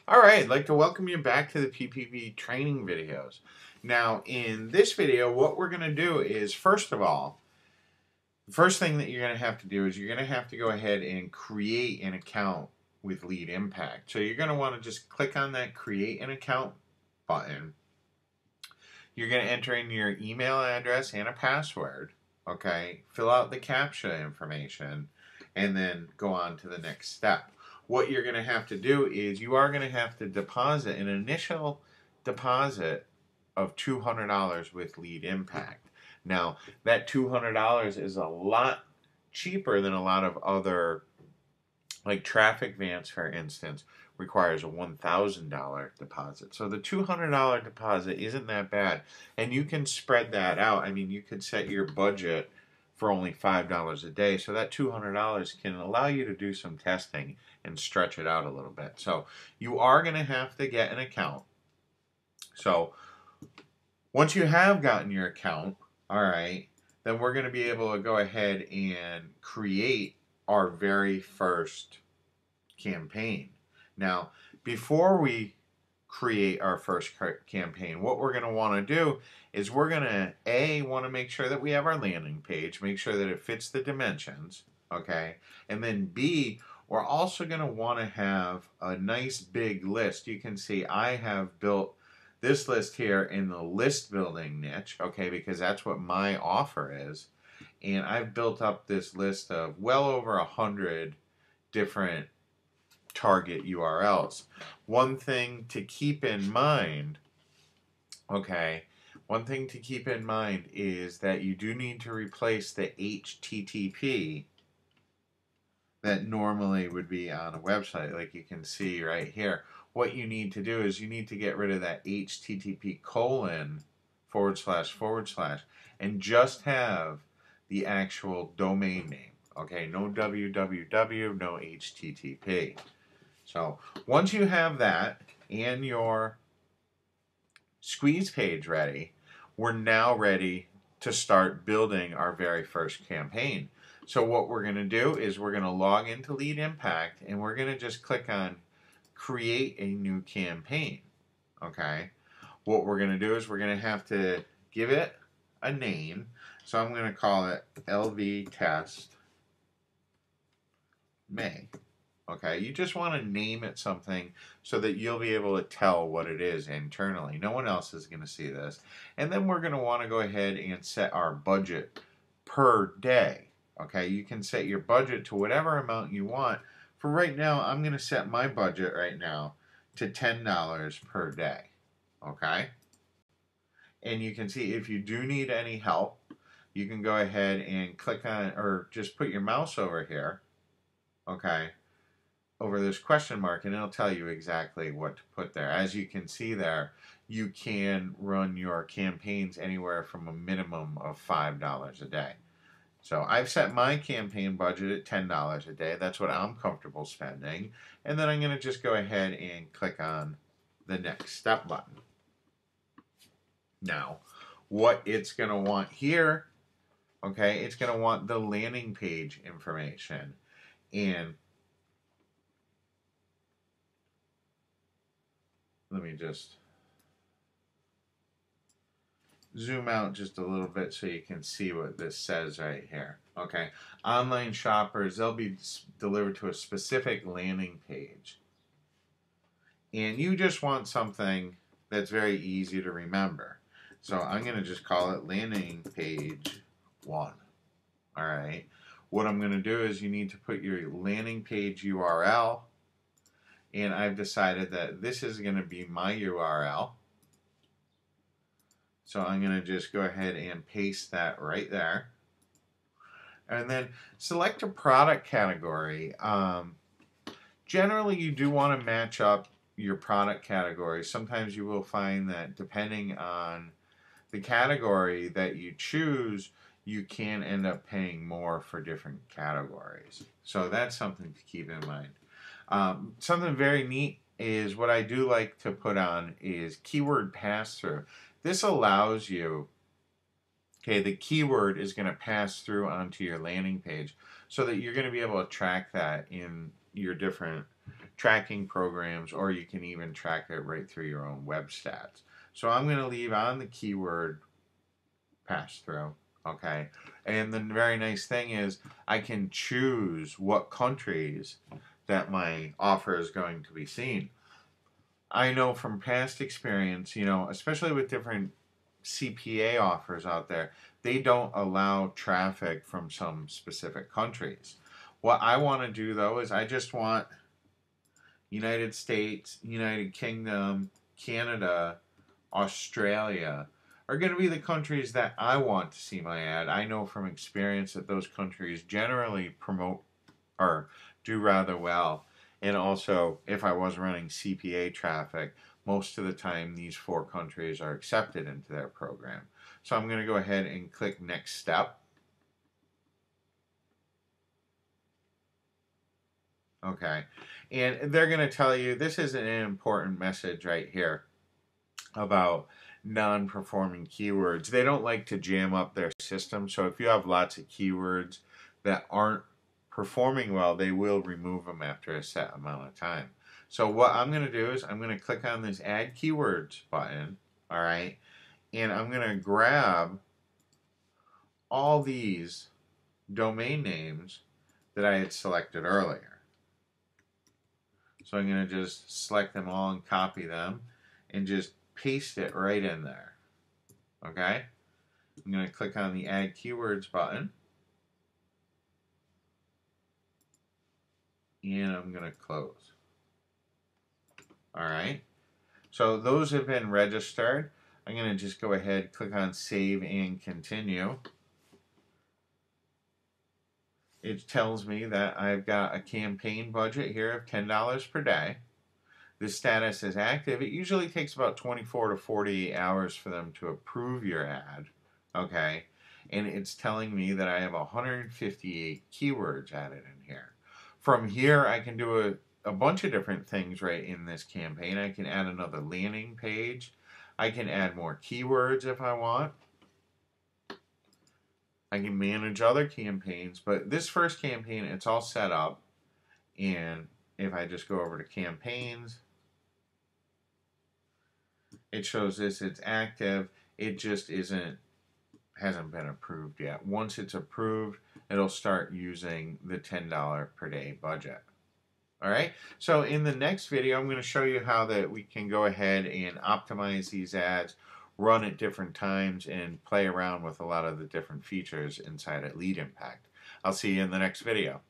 All right, I'd like to welcome you back to the PPV training videos. Now, in this video, what we're going to do is, first of all, the first thing that you're going to have to do is you're going to have to go ahead and create an account with Lead Impact. So you're going to want to just click on that Create an Account button. You're going to enter in your email address and a password, okay? Fill out the CAPTCHA information, and then go on to the next step. What you're going to have to do is you are going to have to deposit an initial deposit of $200 with Lead Impact. Now, that $200 is a lot cheaper than a lot of other, like Traffic Vance, for instance, requires a $1,000 deposit. So the $200 deposit isn't that bad. And you can spread that out. I mean, you could set your budget for only $5 a day. So that $200 can allow you to do some testing and stretch it out a little bit. So you are going to have to get an account. So once you have gotten your account, all right, then we're going to be able to go ahead and create our very first campaign. Now, before we create our first campaign, what we're going to want to do is we're going to want to make sure that we have our landing page, make sure that it fits the dimensions, okay? And then B, we're also going to want to have a nice big list. You can see I have built this list here in the list building niche, okay, because that's what my offer is. And I've built up this list of well over 100 different target URLs. One thing to keep in mind, okay, one thing to keep in mind is that you do need to replace the HTTP that normally would be on a website, like you can see right here. What you need to do is you need to get rid of that HTTP : / and just have the actual domain name. Okay, no www, no HTTP. So once you have that and your squeeze page ready, we're now ready to start building our very first campaign. So what we're going to do is we're going to log into Lead Impact and we're going to just click on Create a New Campaign. Okay. What we're going to do is we're going to have to give it a name. So I'm going to call it LV Test May. Okay, you just want to name it something so that you'll be able to tell what it is internally. No one else is going to see this. And then we're going to want to go ahead and set our budget per day. Okay, you can set your budget to whatever amount you want. For right now, I'm going to set my budget right now to $10 per day. Okay? And you can see if you do need any help, you can go ahead and click on, or just put your mouse over here. Okay? Over this question mark, and it'll tell you exactly what to put there. As you can see there, you can run your campaigns anywhere from a minimum of $5 a day. So I've set my campaign budget at $10 a day. That's what I'm comfortable spending. And then I'm going to just go ahead and click on the next step button. Now, what it's going to want here, okay, it's going to want the landing page information. And let me just zoom out just a little bit so you can see what this says right here. Okay, online shoppers, they'll be delivered to a specific landing page. And you just want something that's very easy to remember. So I'm going to just call it landing page 1. All right. What I'm going to do is you need to put your landing page URL. And I've decided that this is going to be my URL. So I'm going to just go ahead and paste that right there. And then select a product category. Generally, you do want to match up your product category. Sometimes you will find that depending on the category that you choose, you can end up paying more for different categories. So that's something to keep in mind. Something very neat is what I do like to put on is keyword pass-through. This allows you, okay, the keyword is going to pass through onto your landing page so that you're going to be able to track that in your different tracking programs, or you can even track it right through your own web stats. So I'm going to leave on the keyword pass through. Okay. And the very nice thing is I can choose what countries that my offer is going to be seen. I know from past experience, you know, especially with different CPA offers out there, they don't allow traffic from some specific countries. What I want to do though is I just want United States, United Kingdom, Canada, Australia are going to be the countries that I want to see my ad. I know from experience that those countries generally promote or do rather well. And also, if I was running CPA traffic, most of the time these 4 countries are accepted into their program. So I'm going to go ahead and click next step. Okay. And they're going to tell you, this is an important message right here about non-performing keywords. They don't like to jam up their system. So if you have lots of keywords that aren't performing well, they will remove them after a set amount of time. So what I'm going to do is I'm going to click on this Add Keywords button, all right, and I'm going to grab all these domain names that I had selected earlier. So I'm going to just select them all and copy them and just paste it right in there. Okay? I'm going to click on the Add Keywords button. And I'm going to close. Alright. So those have been registered. I'm going to just go ahead, click on Save and Continue. It tells me that I've got a campaign budget here of $10 per day. The status is active. It usually takes about 24 to 48 hours for them to approve your ad. Okay? And it's telling me that I have 158 keywords added in here. From here, I can do a bunch of different things right in this campaign. I can add another landing page. I can add more keywords if I want. I can manage other campaigns, but this first campaign, it's all set up. And if I just go over to campaigns, it shows this, it's active. It just hasn't been approved yet. Once it's approved, it'll start using the $10 per day budget. All right, so in the next video, I'm going to show you how that we can go ahead and optimize these ads, run at different times, and play around with a lot of the different features inside at Lead Impact. I'll see you in the next video.